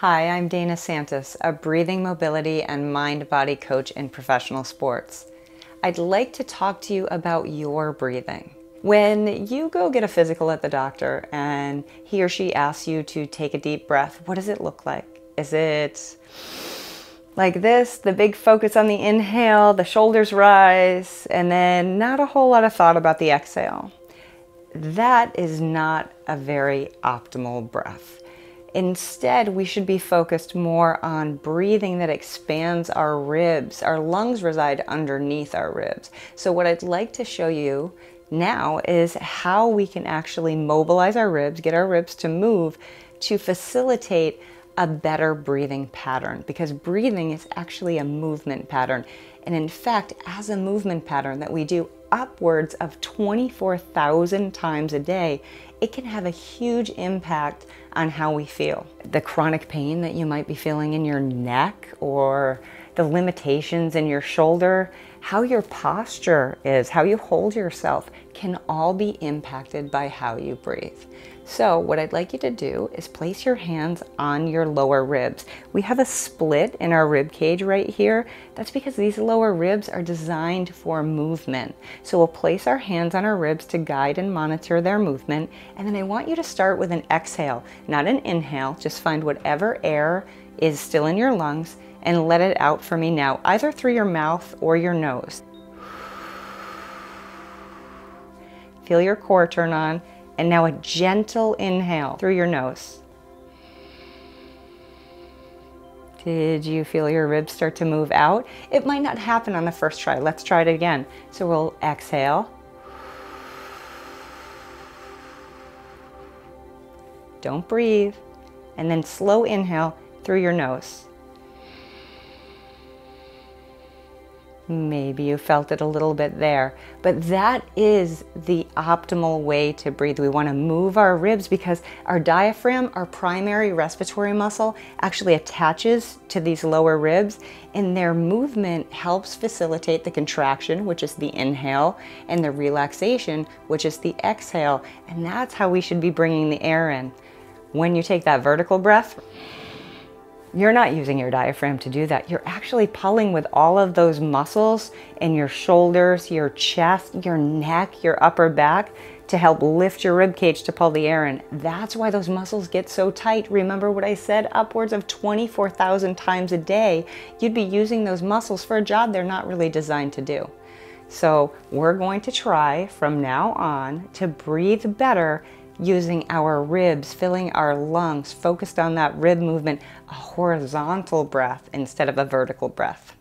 Hi, I'm Dana Santás, a breathing mobility and mind-body coach in professional sports. I'd like to talk to you about your breathing. When you go get a physical at the doctor and he or she asks you to take a deep breath, what does it look like? Is it like this, the big focus on the inhale, the shoulders rise, and then not a whole lot of thought about the exhale? That is not a very optimal breath. Instead, we should be focused more on breathing that expands our ribs. Our lungs reside underneath our ribs. So what I'd like to show you now is how we can actually mobilize our ribs, get our ribs to move to facilitate a better breathing pattern, because breathing is actually a movement pattern. And in fact, as a movement pattern that we do upwards of 24,000 times a day, it can have a huge impact on how we feel. The chronic pain that you might be feeling in your neck, or the limitations in your shoulder, how your posture is, how you hold yourself, can all be impacted by how you breathe. So what I'd like you to do is place your hands on your lower ribs. We have a split in our rib cage right here. That's because these lower ribs are designed for movement. So we'll place our hands on our ribs to guide and monitor their movement. And then I want you to start with an exhale, not an inhale. Just find whatever air is still in your lungs and let it out for me now, either through your mouth or your nose. Feel your core turn on. And now a gentle inhale through your nose. Did you feel your ribs start to move out? It might not happen on the first try. Let's try it again. So we'll exhale. Don't breathe. And then slow inhale through your nose. Maybe you felt it a little bit there, but that is the optimal way to breathe. We want to move our ribs because our diaphragm, our primary respiratory muscle, actually attaches to these lower ribs, and their movement helps facilitate the contraction, which is the inhale, and the relaxation, which is the exhale. And that's how we should be bringing the air in. When you take that vertical breath, you're not using your diaphragm to do that. You're actually pulling with all of those muscles in your shoulders, your chest, your neck, your upper back to help lift your rib cage to pull the air in. That's why those muscles get so tight. Remember what I said? Upwards of 24,000 times a day, you'd be using those muscles for a job they're not really designed to do. So we're going to try from now on to breathe better using our ribs, filling our lungs, focused on that rib movement, a horizontal breath instead of a vertical breath.